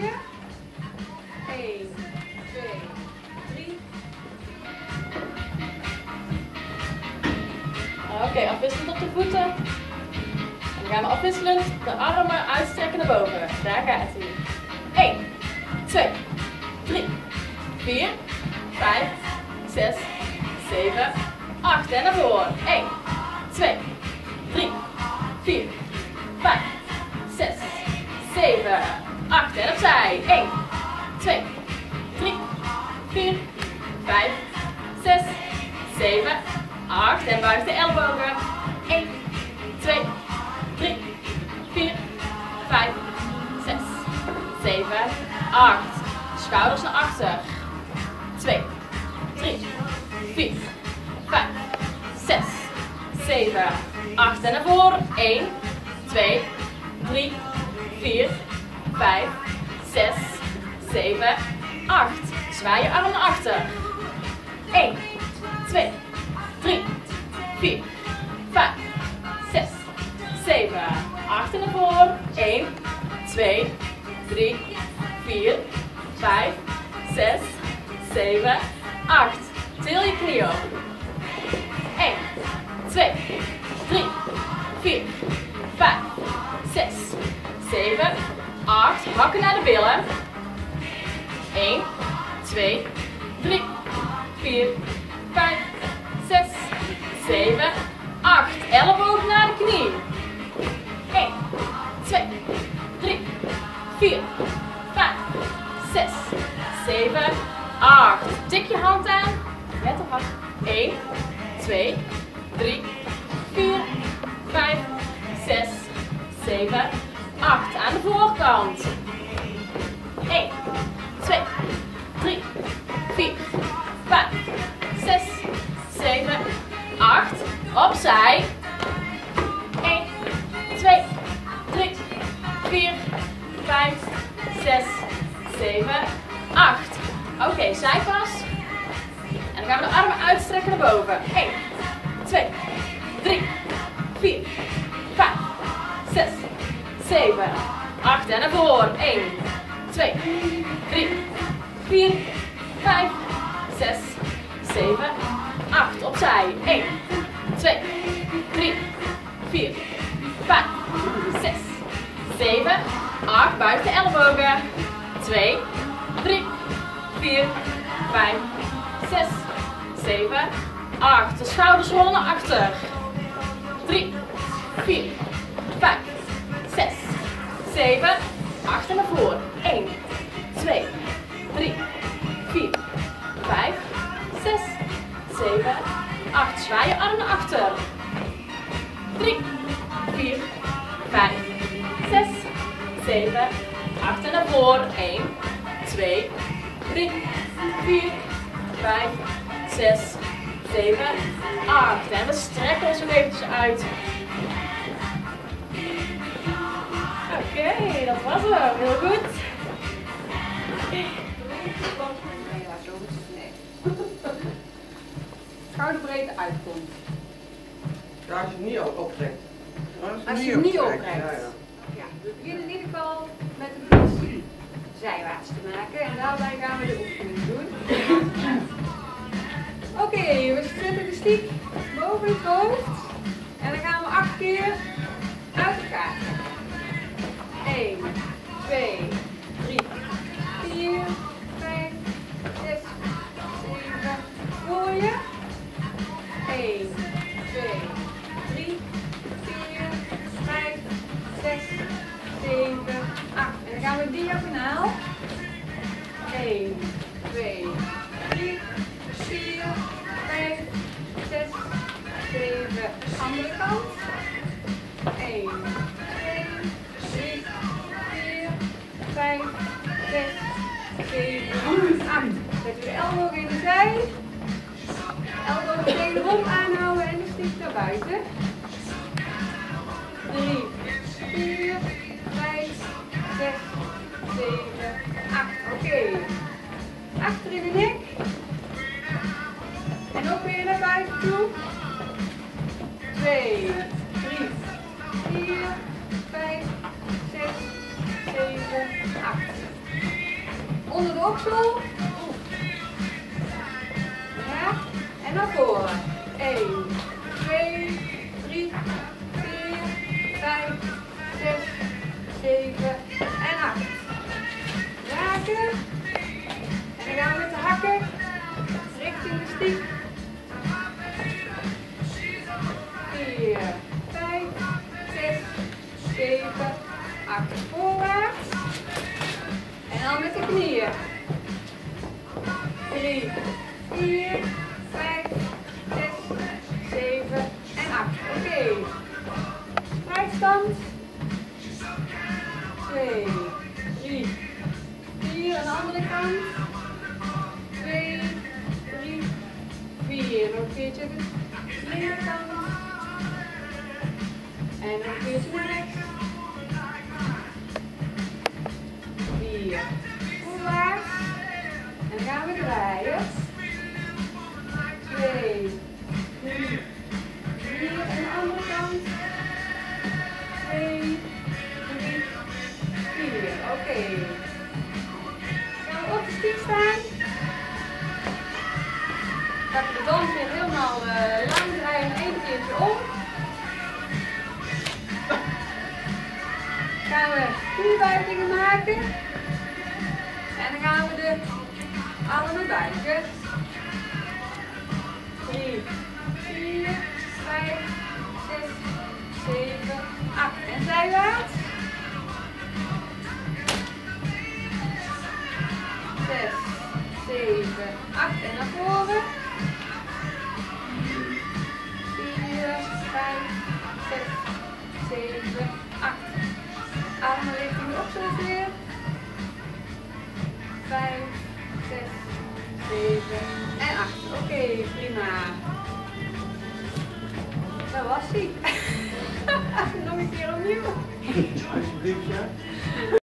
je. 1, 2, 3. Oké, afwisselend op de voeten. En dan gaan we afwisselend de armen uitstrekken naar boven. Daar gaat hij. 1, 2, 3, 4, 5, 6, 7, 8. En naar voren. 1, 2, 3, 4, 5, 6, 7, 8. En opzij. 1, 2, 3, 4, 5, 6, 7, 8. En buig de ellebogen. 1, 2, 3, 4, 5, 6, 7, 8. Schouders naar achter. 2, 3, 4, 5, 6, 7, 8. En naar voren. 1, 2, 3, 4, 5, 6, 7, 8. Zwaai je arm naar achter. 1, 2, 3, 4, 5, 6, 7, 8. En naar voren. 1, 2, 3, 4, 5, 6, 7, 8. Til je knie op. 1, 2, 3, 4, 5, 6, 7, 8. Hakken naar de billen. 1, 2, 3, 4, 5, 6, 7, 8. Elleboog naar de knie. 1, 2, 3, 4, 5, 6, 7, 8. Tik je hand aan. Met de hak. 1, 2, 3, 4, 5, 6, 7, 8. Aan de voorkant. 1, 2, 3, 4, 5, 6, 7, 8. Opzij. 1, 2, 3, 4, 5, 6, 7, 8. Oké, zijpas. En dan gaan we de armen uitstrekken naar boven. 1, 2, 3, 4, 5, 6, 7, 8. En naar voren. 1, 2, 3, 4, 5, 6, 7, 8. Opzij. 1, 2, 3, 4, 5, 6, 7, 8. Buig de ellebogen. 2, 3, 4, 5, 6, 7, 8. De schouders rollen naar achter. 3, 4, 5, 6, 7, 8. En naar voren. 1, 2, 3, 4, 5, 6, 7, 8. Zwaai je arm naar achter. 3, 4, 5, 6, 7, 8. En naar voren. 1, 2, 3, 4, 5, 6, 7, 8. En we strekken ons nog eventjes uit. Oké, dat was hem. Heel goed. Schouderbreedte uitkomt. Ja, als je het niet optrekt. Als je het niet optrekt. Ja, we beginnen in ieder geval met de fiets zijwaarts te maken en daarbij gaan we de oefening doen. Oké, we zetten de stiek boven het hoofd en dan gaan we 8 keer uit elkaar. 1, 2, 3, 4, 5, 6, 7, voor je. 1, 2, 3, 4, 5, 6, 7, 8. En dan gaan we diagonaal. 1, 2, 3, 4, 5, 6, 7. Andere kant. 1, 2, 3, 4, 5, 6, 7, 8. Zetten we de ellebogen in de zij. Ellebogen tegen de romp aanhouden en de stiek naar buiten. 3, 4, 5, 6, 7, 8. Oké. Achter in de nek. En ook weer naar buiten toe. 2, 3, 4, 5, 6, 7, 8. Onder de oksel. Ja. En naar voren. 1, 2, 3, 4, 5, 6, 7 en 8. Raken. En dan gaan we met de hakken richting de stiek. 4, 5, 6, 7, 8. Voorwaarts. En dan met de knieën. 3, 4, 5, 6, 7 en 8. Oké. Strijdstand. 2, 3, 4 aan de andere kant. 2, 3, 4. Nog een keertje de linkerkant. En nog een keertje naar rechts. 4. Voorwaarts. En dan gaan we draaien. 2, 3, 4 aan de andere kant. 2, 3, 4. Oké. Gaan we op de stiek staan. Gaan we de dans weer helemaal lang draaien, één keertje om. Gaan we kniebuigingen maken. En dan gaan we de armen buigen. 3, 4, 5, 6, 7, 8. En zijwaarts. 6, 7, 8 en naar voren. 4, 5, 6, 7, 8. Armen richting de oksels weer. 5, 6, 7 en 8. Oké, prima. Dat was hij. Nog een keer opnieuw. Alsjeblieft, ja.